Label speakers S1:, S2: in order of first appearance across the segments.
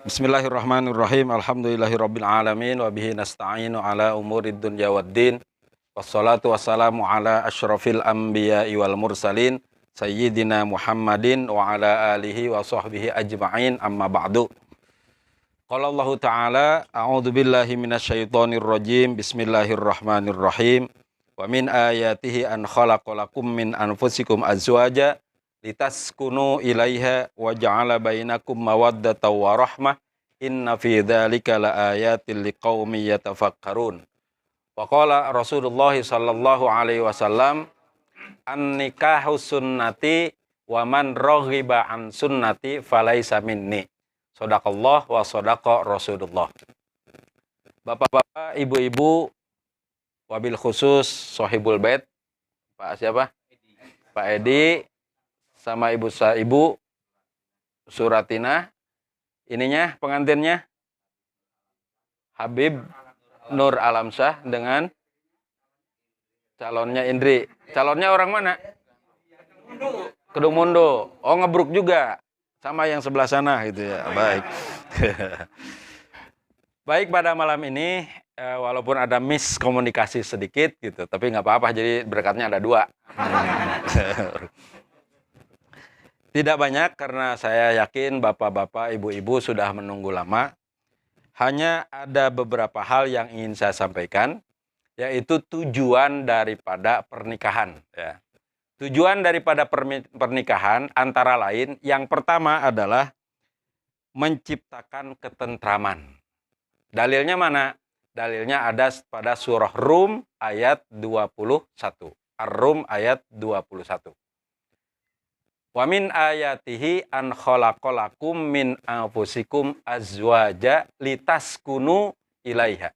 S1: Bismillahirrahmanirrahim. Alhamdulillahirabbil alamin wa bihi nasta'inu ala umurid dunya waddin. Wassalatu wassalamu ala asyrafil anbiya'i wal mursalin sayyidina Muhammadin wa ala alihi wa sahbihi ajma'in, amma ba'du. Qala Allah Ta'ala, a'udzu billahi minasyaitonir rajim. Bismillahirrahmanirrahim. Wa min ayatihi an khalaqalakum min anfusikum azwaja litaskunu ilaiha wa ja'ala bainakum mawaddatan wa rahmah. Inna fi dzalika laayatil liqaumin yatafakkarun. Wa qala Rasulullah sallallahu alaihi wasallam, an-nikahu sunnati wa man raghiba an sunnati falaisa minni. Shadaqallah wa shadaqa Rasulullah. Bapak-bapak, ibu-ibu, wabil khusus Sohibul Bait, Pak siapa? Pak Edi sama Ibu Suratina. Ininya pengantinnya Habib Nur Alamsyah dengan calonnya Indri. Calonnya orang mana? Kedung Mundo. Oh, ngebruk juga sama yang sebelah sana gitu ya. Baik. Baik, pada malam ini walaupun ada miskomunikasi sedikit gitu, tapi nggak apa-apa, jadi berkatnya ada dua. Tidak banyak karena saya yakin bapak-bapak, ibu-ibu sudah menunggu lama. Hanya ada beberapa hal yang ingin saya sampaikan, yaitu tujuan daripada pernikahan. Ya. Tujuan daripada pernikahan antara lain, yang pertama adalah menciptakan ketentraman. Dalilnya mana? Dalilnya ada pada surah Rum ayat 21. Ar-Rum ayat 21. Wa min ayatihi an khalaqalakum min anfusikum azwaja litaskunu ilaiha.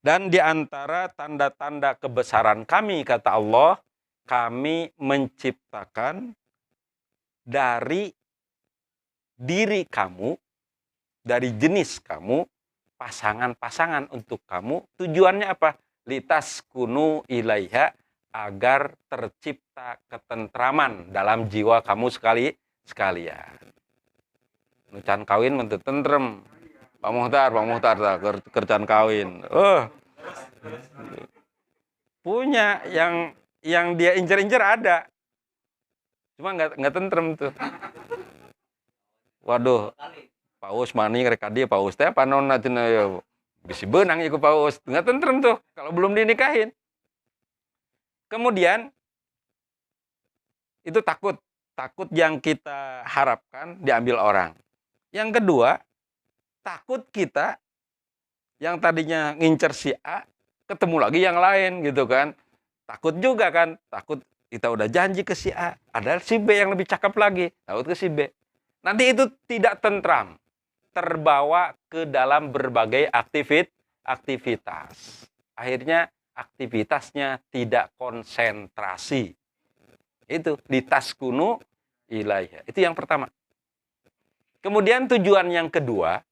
S1: Dan di antara tanda-tanda kebesaran kami, kata Allah, kami menciptakan dari diri kamu, dari jenis kamu, pasangan-pasangan untuk kamu. Tujuannya apa? Litaskunu ilaiha, agar tercipta ketentraman dalam jiwa kamu sekalian. Nucan kawin menteu tentrem. Pak Muhtar kerjaan kawin. Punya yang dia incer-incer ada. Cuma nggak tentrem tuh. Waduh. Paus mani rek dia paus teh panonna cenah ya. Bisi beunang ieu paus. Nggak tentrem tuh kalau belum dinikahin. Kemudian itu takut yang kita harapkan diambil orang. Yang kedua, takut kita yang tadinya ngincer si A ketemu lagi yang lain gitu kan. Takut juga kan, takut kita udah janji ke si A, ada si B yang lebih cakep lagi, takut ke si B. Nanti itu tidak tentram, terbawa ke dalam berbagai aktivitas. Akhirnya aktivitasnya tidak konsentrasi. Itu litaskunu ilaiha. Itu yang pertama. Kemudian tujuan yang kedua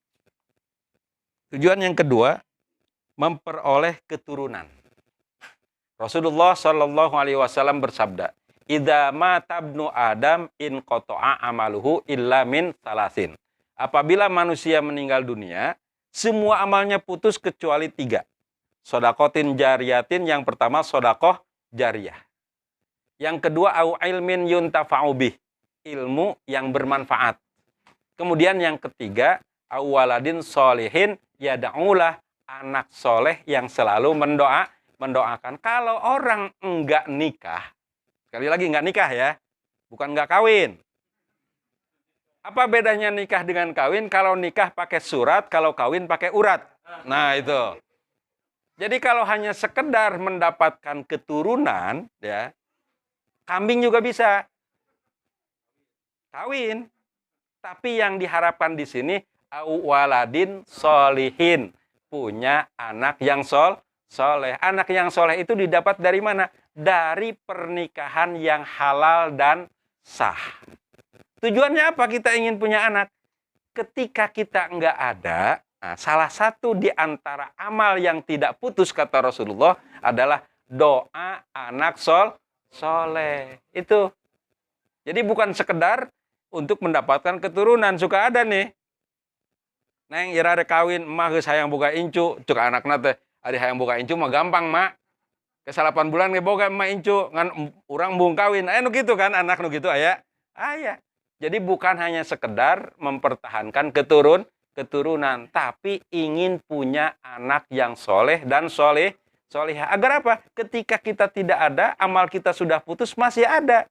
S1: memperoleh keturunan. Rasulullah Shallallahu alaihi wasallam bersabda, "Idza mata ibnu Adam in qata'a amaluhu illa min salasin." Apabila manusia meninggal dunia, semua amalnya putus kecuali 3. Sodakotin jariyatin, yang pertama sodakoh jariyah. Yang kedua au ilmin yuntafa'u bih, ilmu yang bermanfaat. Kemudian yang ketiga au waladin solihin yada'ulah, anak soleh yang selalu mendoakan. Kalau orang enggak nikah, sekali lagi enggak nikah ya, bukan enggak kawin. Apa bedanya nikah dengan kawin? Kalau nikah pakai surat, kalau kawin pakai urat. Nah itu. Jadi kalau hanya sekedar mendapatkan keturunan, ya, kambing juga bisa kawin. Tapi yang diharapkan di sini waladin solihin, punya anak yang soleh. Anak yang soleh itu didapat dari mana? Dari pernikahan yang halal dan sah. Tujuannya apa kita ingin punya anak? Ketika kita enggak ada, nah, salah satu di antara amal yang tidak putus, kata Rasulullah, adalah doa anak soleh. Itu. Jadi bukan sekedar untuk mendapatkan keturunan. Suka ada nih Neng ira rek kawin, emak geus hayang boga incu, cuk anakna teh ari hayang boga incu mah gampang, Mak. Ke 8 bulan ge boga emak incu, ngan urang bung kawin. Aya nu kitu kan, anak nu kitu aya. Aya. Jadi bukan hanya sekedar mempertahankan keturunan, tapi ingin punya anak yang soleh dan solehah. Agar apa? Ketika kita tidak ada, amal kita sudah putus, masih ada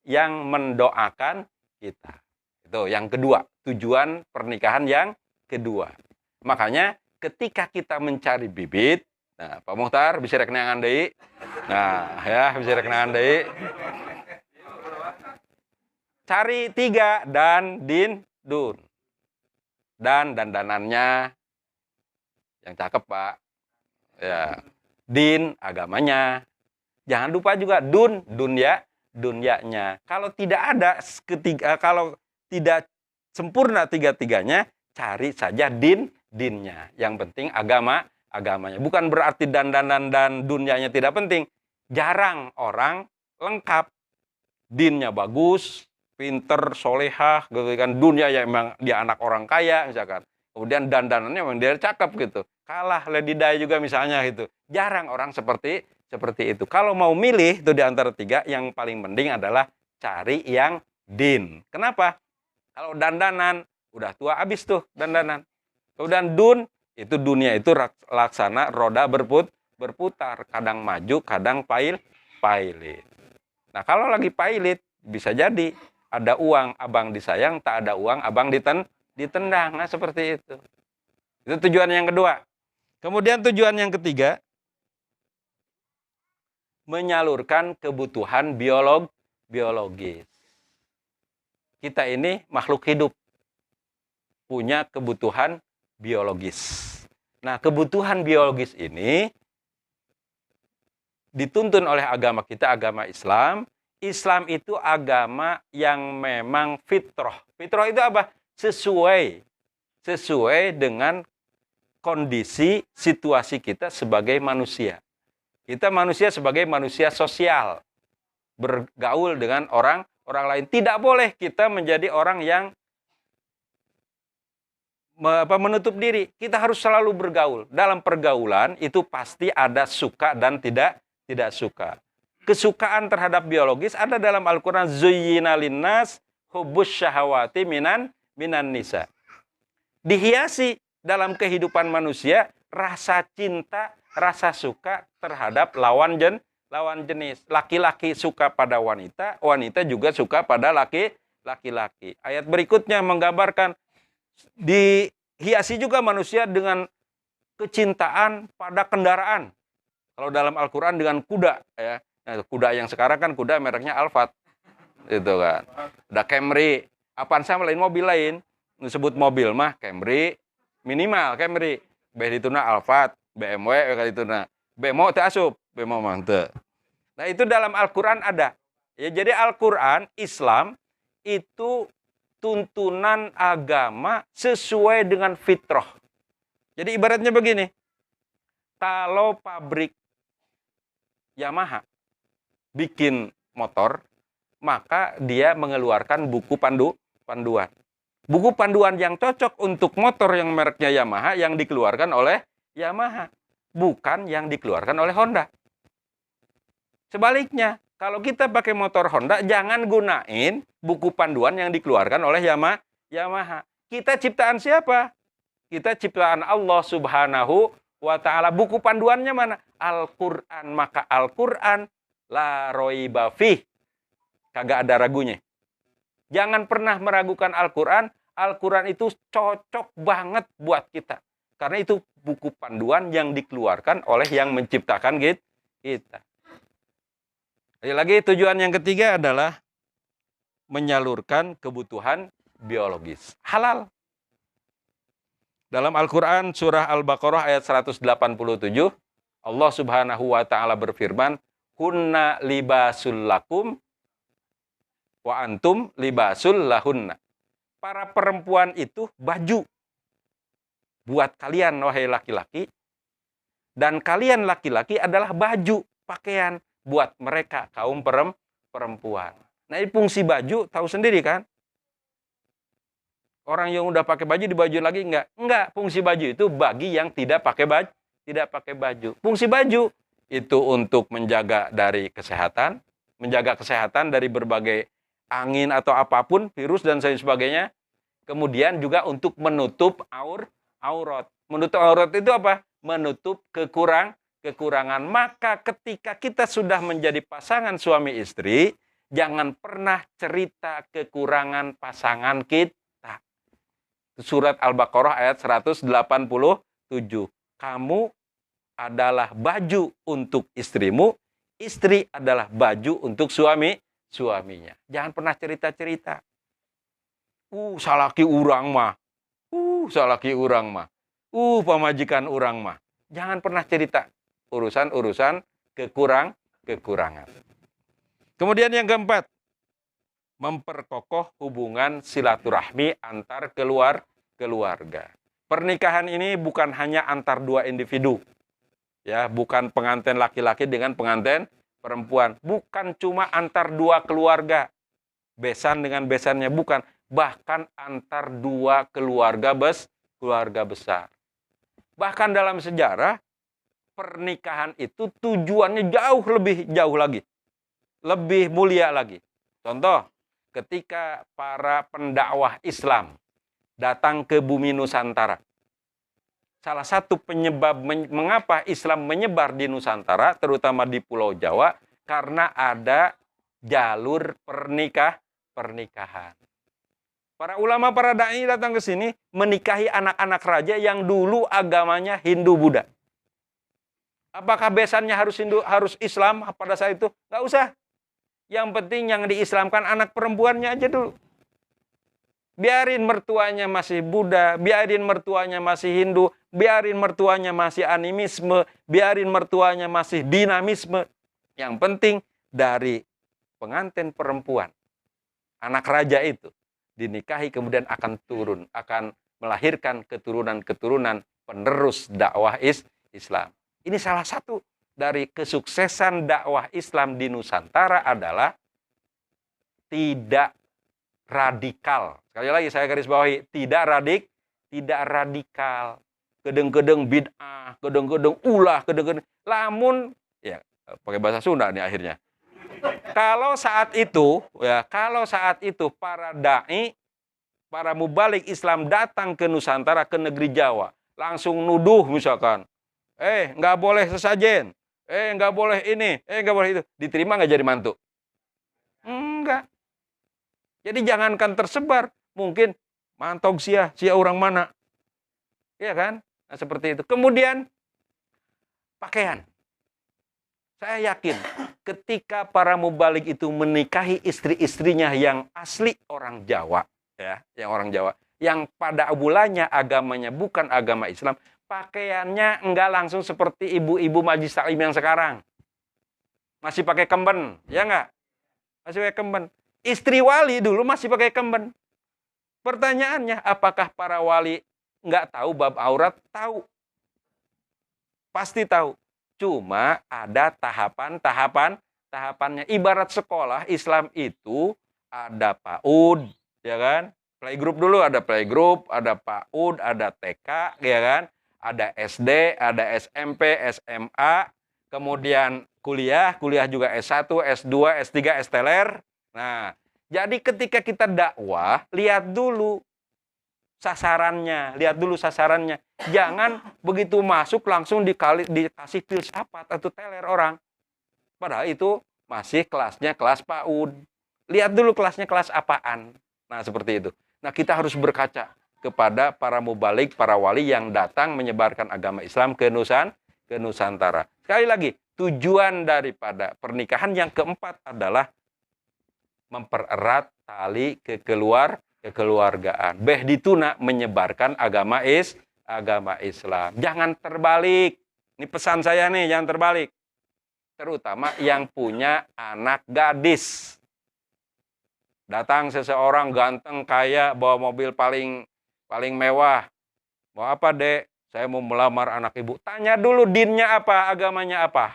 S1: yang mendoakan kita. Itu yang kedua, tujuan pernikahan yang kedua. Makanya ketika kita mencari bibit, nah Pak Muhtar bisa rek neangan deui. Nah, ya bisa rek neangan deui. Cari 3 dan dun. Dan dandanannya yang cakep, Pak. Ya. Din agamanya. Jangan lupa juga dunyanya. Kalau tidak ada kalau tidak sempurna 3-tiganya, cari saja dinnya. Yang penting agamanya. Bukan berarti dandanan dan dunyanya tidak penting. Jarang orang lengkap. Dinnya bagus, pinter, solehah, gitu kan. Dunia yang emang dia anak orang kaya, misalkan. Kemudian dandanannya memang dia cakep gitu. Kalah Lady Di juga misalnya gitu. Jarang orang seperti itu. Kalau mau milih itu di antara 3, yang paling penting adalah cari yang din. Kenapa? Kalau dandanan udah tua habis tuh dandanan. Kemudian dun itu dunia itu laksana roda berputar, kadang maju, kadang pailit. Nah, kalau lagi pailit bisa jadi ada uang abang disayang, tak ada uang abang ditendang. Nah, seperti itu. Itu tujuan yang kedua. Kemudian tujuan yang ketiga, menyalurkan kebutuhan biologis. Kita ini makhluk hidup, punya kebutuhan biologis. Nah, kebutuhan biologis ini dituntun oleh agama kita, agama Islam. Islam itu agama yang memang fitrah. Fitrah itu apa? Sesuai dengan kondisi situasi kita sebagai manusia. Kita manusia sebagai manusia sosial, bergaul dengan orang lain. Tidak boleh kita menjadi orang yang menutup diri. Kita harus selalu bergaul. Dalam pergaulan itu pasti ada suka dan tidak suka. Kesukaan terhadap biologis ada dalam Al-Quran. Zuyyina linnas hubbus syahawati minan nisa. Dihiasi dalam kehidupan manusia rasa cinta, rasa suka terhadap lawan jenis. Laki-laki suka pada wanita, wanita juga suka pada laki-laki. Ayat berikutnya menggambarkan dihiasi juga manusia dengan kecintaan pada kendaraan. Kalau dalam Al-Quran dengan kuda, ya. Nah, kuda yang sekarang kan kuda mereknya Alphard. Itu kan. Ada Camry, Avanza lain mobil lain. Disebut mobil mah Camry, minimal Camry. Dituna Alphard, BMW kali dituna. BMW teu asup, BMW mah teu. Nah, itu dalam Al-Quran ada. Ya, jadi Al-Quran Islam itu tuntunan agama sesuai dengan fitrah. Jadi ibaratnya begini. Kalau pabrik Yamaha bikin motor, maka dia mengeluarkan buku panduan. Buku panduan yang cocok untuk motor yang mereknya Yamaha yang dikeluarkan oleh Yamaha, bukan yang dikeluarkan oleh Honda. Sebaliknya, kalau kita pakai motor Honda, jangan gunain buku panduan yang dikeluarkan oleh Yamaha. Kita ciptaan siapa? Kita ciptaan Allah Subhanahu wa ta'ala. Buku panduannya mana? Al-Quran. Maka Al-Quran la roiba fih. Kagak ada ragunya. Jangan pernah meragukan Al-Quran. Al-Quran itu cocok banget buat kita. Karena itu buku panduan yang dikeluarkan oleh yang menciptakan kita. Lagi tujuan yang ketiga adalah menyalurkan kebutuhan biologis. Halal. Dalam Al-Quran surah Al-Baqarah ayat 187, Allah Subhanahu wa ta'ala berfirman, hunna libasul lakum wa antum libasul lahunna. Para perempuan itu baju buat kalian, wahai laki-laki, dan kalian laki-laki adalah baju, pakaian buat mereka, kaum perempuan. Nah, ini fungsi baju tahu sendiri kan? Orang yang udah pakai baju dibajuin lagi enggak? Enggak, fungsi baju itu bagi yang tidak pakai baju, tidak pakai baju. Fungsi baju itu untuk menjaga dari kesehatan, menjaga kesehatan dari berbagai angin atau apapun, virus dan sebagainya. Kemudian juga untuk menutup aurat. Menutup aurat itu apa? Menutup kekurangan. Maka ketika kita sudah menjadi pasangan suami istri, jangan pernah cerita kekurangan pasangan kita. Surat Al-Baqarah ayat 187. Kamu adalah baju untuk istrimu, istri adalah baju untuk suaminya. Jangan pernah cerita-cerita. Salaki urang mah. Salaki urang mah. Pamajikan urang mah. Jangan pernah cerita urusan-urusan kekurangan. Kemudian yang keempat, memperkokoh hubungan silaturahmi antar keluarga. Pernikahan ini bukan hanya antar dua individu. Ya, bukan pengantin laki-laki dengan pengantin perempuan. Bukan cuma antar dua keluarga. Besan dengan besannya, bukan. Bahkan antar dua keluarga besar. Bahkan dalam sejarah, pernikahan itu tujuannya jauh lagi. Lebih mulia lagi. Contoh, ketika para pendakwah Islam datang ke bumi Nusantara. Salah satu penyebab mengapa Islam menyebar di Nusantara, terutama di Pulau Jawa, karena ada jalur pernikahan. Para ulama, para dai datang ke sini menikahi anak-anak raja yang dulu agamanya Hindu-Buddha. Apakah besannya harus Islam pada saat itu? Nggak usah. Yang penting yang diislamkan anak perempuannya aja dulu. Biarin mertuanya masih Buddha, biarin mertuanya masih Hindu, biarin mertuanya masih animisme, biarin mertuanya masih dinamisme. Yang penting dari pengantin perempuan, anak raja itu, dinikahi kemudian akan melahirkan keturunan-keturunan penerus dakwah Islam. Ini salah satu dari kesuksesan dakwah Islam di Nusantara adalah tidak radikal. Sekali lagi saya garis bawahi, tidak radikal. Kedeng-kedeng bid'ah, kedeng-kedeng ulah, kedeng-kedeng lamun, ya pakai bahasa Sunda nih akhirnya. Kalau saat itu para dai, para mubalik Islam datang ke Nusantara, ke negeri Jawa, langsung nuduh misalkan, nggak boleh sesajen, nggak boleh ini, nggak boleh itu. Diterima nggak jadi mantu? Enggak. Jadi jangankan tersebar, mungkin mantog sia orang mana. Iya kan? Nah, seperti itu. Kemudian pakaian. Saya yakin ketika para mubalik itu menikahi istri-istrinya yang asli orang Jawa, ya, yang orang Jawa, yang pada mulanya agamanya bukan agama Islam, pakaiannya enggak langsung seperti ibu-ibu majlis taklim yang sekarang. Masih pakai kemben, ya enggak? Masih pakai kemben. Istri wali dulu masih pakai kemben. Pertanyaannya, apakah para wali enggak tahu bab aurat? Tahu. Pasti tahu. Cuma ada tahapannya. Ibarat sekolah Islam itu ada PAUD, ya kan? Playgroup dulu, ada playgroup, ada PAUD, ada TK, ya kan? Ada SD, ada SMP, SMA, kemudian kuliah juga S1, S2, S3, S-teler. Nah, jadi ketika kita dakwah, lihat dulu sasarannya. Jangan begitu masuk langsung dikasih filsafat atau teler orang. Padahal itu masih kelasnya kelas PAUD. Lihat dulu kelasnya kelas apaan. Nah, seperti itu. Nah, kita harus berkaca kepada para mubalik, para wali yang datang menyebarkan agama Islam ke Nusantara. Sekali lagi, tujuan daripada pernikahan yang keempat adalah mempererat tali kekeluargaan. Beh dituna menyebarkan agama Islam. Jangan terbalik. Ini pesan saya nih, jangan terbalik. Terutama yang punya anak gadis. Datang seseorang ganteng, kaya, bawa mobil paling mewah. Mau apa, Dek? Saya mau melamar anak ibu. Tanya dulu dinnya apa, agamanya apa.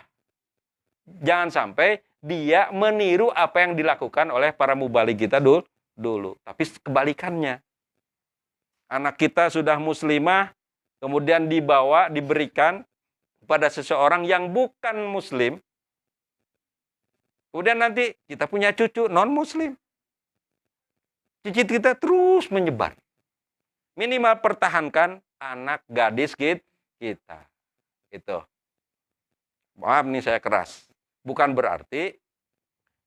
S1: Jangan sampai dia meniru apa yang dilakukan oleh para mubalik kita dulu. Tapi kebalikannya. Anak kita sudah muslimah, kemudian dibawa, diberikan kepada seseorang yang bukan muslim, kemudian nanti kita punya cucu non-muslim. Cicit kita terus menyebar. Minimal pertahankan anak gadis kita. Itu. Maaf nih saya keras. Bukan berarti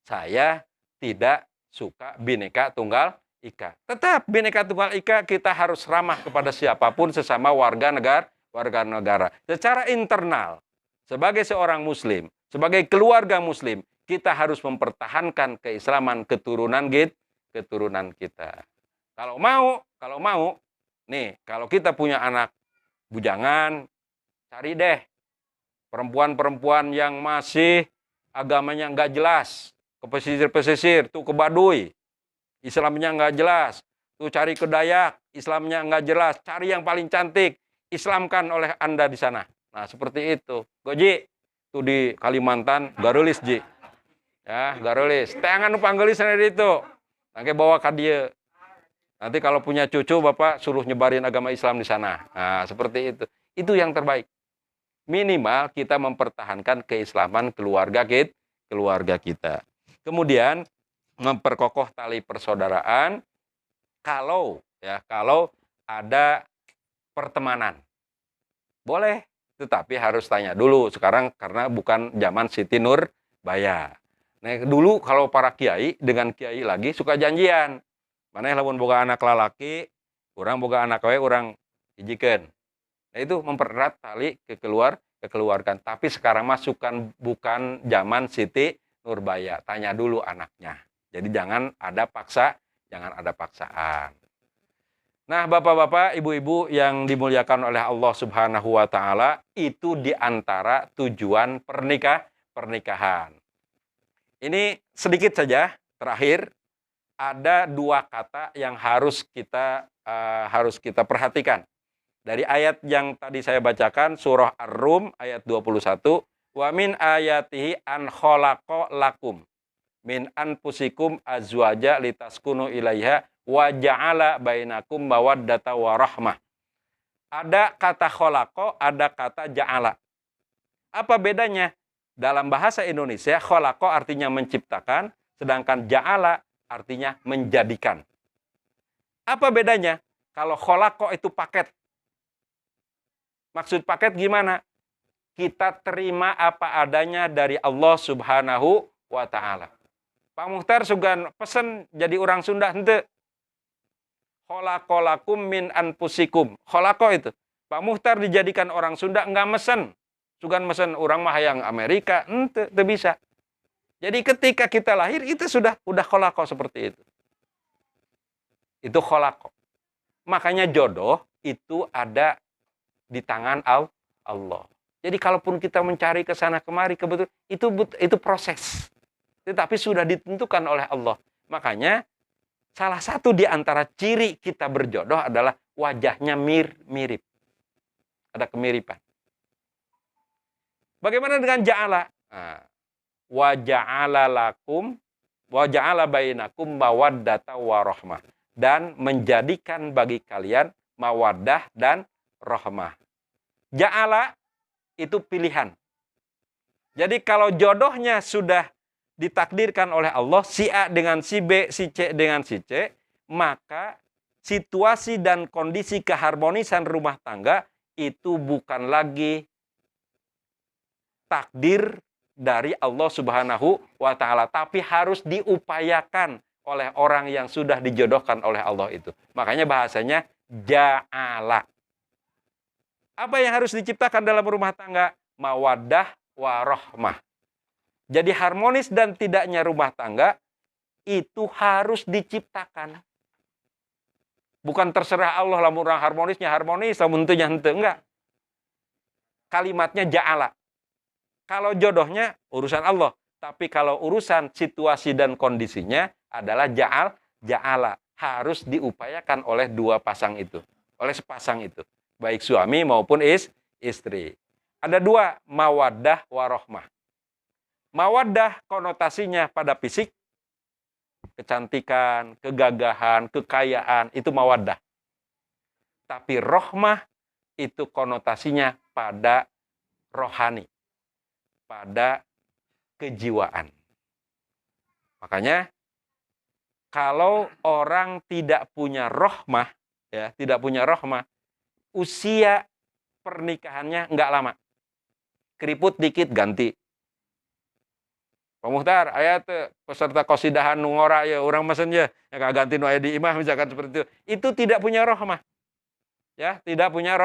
S1: saya tidak suka Bhinneka Tunggal Ika. Tetap Bhinneka Tunggal Ika kita harus ramah kepada siapapun sesama warga negara. Secara internal, sebagai seorang muslim, sebagai keluarga muslim, kita harus mempertahankan keislaman keturunan kita. Kalau mau, nih, kalau kita punya anak bujangan, cari deh perempuan-perempuan yang masih agamanya nggak jelas, ke pesisir-pesisir, tuh ke Baduy, Islamnya nggak jelas, tuh cari ke Dayak, Islamnya nggak jelas, cari yang paling cantik, Islamkan oleh Anda di sana. Nah, seperti itu. Goji, tuh di Kalimantan, garulis, Ji. Ya, garulis. Tangan panggelis sendiri itu. Nanti bawa ke dia. Nanti kalau punya cucu, Bapak suruh nyebarin agama Islam di sana. Nah, seperti itu. Itu yang terbaik. Minimal kita mempertahankan keislaman keluarga kita. Kemudian memperkokoh tali persaudaraan kalau ada pertemanan. Boleh, tetapi harus tanya dulu sekarang karena bukan zaman Siti Nurbaya. Nah, dulu kalau para kiai dengan kiai lagi suka janjian. Mana lamun boga anak lalaki, urang boga anak we urang hijikeun. Nah, itu mempererat tali kekeluargaan. Tapi sekarang bukan zaman Siti Nurbaya. Tanya dulu anaknya. Jadi jangan ada paksaan. Nah, bapak-bapak, ibu-ibu yang dimuliakan oleh Allah Subhanahu wa Ta'ala, itu diantara tujuan pernikahan. Ini sedikit saja. Terakhir, ada dua kata yang harus kita perhatikan. Dari ayat yang tadi saya bacakan, surah Ar-Rum ayat 21, wa min ayatihi an khalaqa lakum min anfusikum azwaja litaskunu ilaiha wa ja'ala bainakum mawaddata wa rahmah. Ada kata khalaqa, ada kata ja'ala. Apa bedanya? Dalam bahasa Indonesia, khalaqa artinya menciptakan, sedangkan ja'ala artinya menjadikan. Apa bedanya? Kalau khalaqa itu paket. Maksud paket gimana? Kita terima apa adanya dari Allah Subhanahu wa Ta'ala. Pak Muhtar sugan pesen jadi orang Sunda henteu. Khalaqalakum min anfusikum. Khalaqa itu. Pak Muhtar dijadikan orang Sunda enggak mesen. Sugan mesen orang mah yang Amerika, henteu bisa. Jadi ketika kita lahir itu sudah khalaqa seperti itu. Itu khalaqa. Makanya jodoh itu ada di tangan Allah. Jadi kalaupun kita mencari ke sana kemari, kebetulan itu proses. Tetapi sudah ditentukan oleh Allah. Makanya salah satu di antara ciri kita berjodoh adalah wajahnya mirip. Ada kemiripan. Bagaimana dengan ja'ala? Nah, wa ja'ala lakum wa ja'ala bainakum mawaddata wa rahmah. Dan menjadikan bagi kalian mawaddah dan rahmah. Ja'ala itu pilihan. Jadi kalau jodohnya sudah ditakdirkan oleh Allah, si A dengan si B, si C dengan si C, maka situasi dan kondisi keharmonisan rumah tangga itu bukan lagi takdir dari Allah Subhanahu wa Ta'ala, tapi harus diupayakan oleh orang yang sudah dijodohkan oleh Allah itu. Makanya bahasanya ja'ala. Apa yang harus diciptakan dalam rumah tangga? Mawaddah warahmah. Jadi harmonis dan tidaknya rumah tangga itu harus diciptakan. Bukan terserah Allah, lamun orang harmonisnya harmonis, lamun henteunya henteu, enggak. Kalimatnya ja'ala. Kalau jodohnya urusan Allah, tapi kalau urusan situasi dan kondisinya adalah ja'ala. Harus diupayakan oleh dua pasang itu, oleh sepasang itu. Baik suami maupun istri. Ada dua, mawaddah warahmah. Mawaddah konotasinya pada fisik, kecantikan, kegagahan, kekayaan, itu mawaddah. Tapi rohmah itu konotasinya pada rohani, pada kejiwaan. Makanya kalau orang tidak punya rohmah, ya, tidak punya rohmah, usia pernikahannya nggak lama. Keriput dikit ganti. Pak Muhtar, ayat peserta qasidahan ngora ya orang mesen ya ganti nu aya di imah misalkan seperti itu. Itu tidak punya rohmah. Ya, tidak punya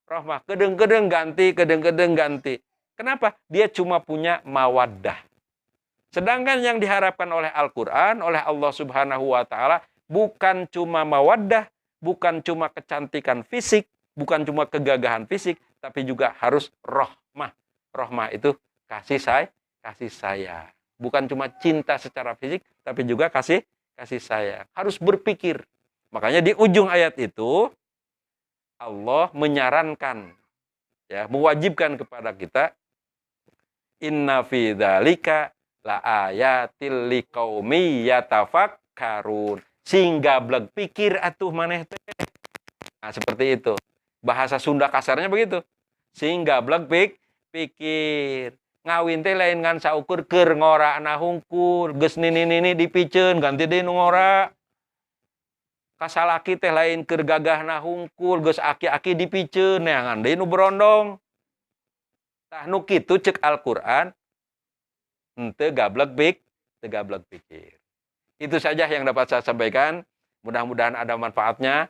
S1: rohmah. Kedeng-kedeng ganti. Kenapa? Dia cuma punya mawaddah. Sedangkan yang diharapkan oleh Al-Qur'an, oleh Allah Subhanahu wa taala bukan cuma mawaddah, bukan cuma kecantikan fisik, bukan cuma kegagahan fisik, tapi juga harus rohmah. Rohmah itu kasih sayang. Bukan cuma cinta secara fisik, tapi juga kasih sayang. Harus berpikir. Makanya di ujung ayat itu Allah menyarankan, ya, mewajibkan kepada kita, inna fi dzalika la ayatil liqaumi yatafakkarun. Singga bleg pikir atuh maneh teh. Nah, seperti itu. Bahasa Sunda kasarnya begitu. Singga bleg pikir. Ngawin teh lain ngan saukur keur ngora na hungkul, geus nini dipiceun ganti deui nu ngora. Kasalaki teh lain keur gagahna hungkul, geus aki-aki dipiceun neangan deui nu berondong. Tah nu kitu ceuk Al-Qur'an henteu gablek pikir. Itu saja yang dapat saya sampaikan. Mudah-mudahan ada manfaatnya.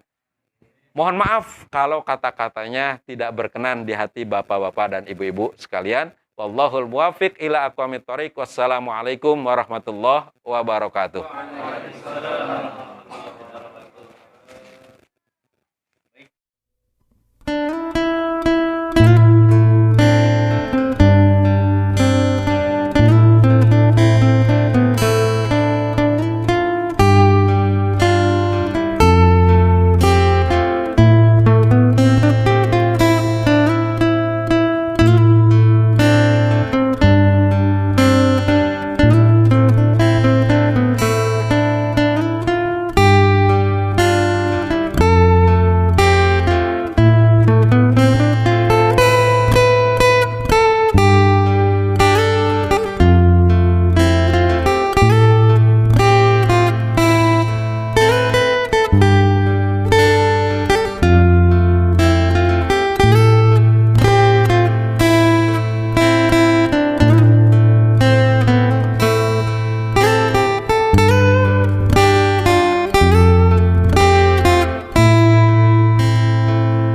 S1: Mohon maaf kalau kata-katanya tidak berkenan di hati bapak-bapak dan ibu-ibu sekalian. Wallahul muwaffiq ila aqwamit thoriq. Wassalamualaikum warahmatullahi wabarakatuh.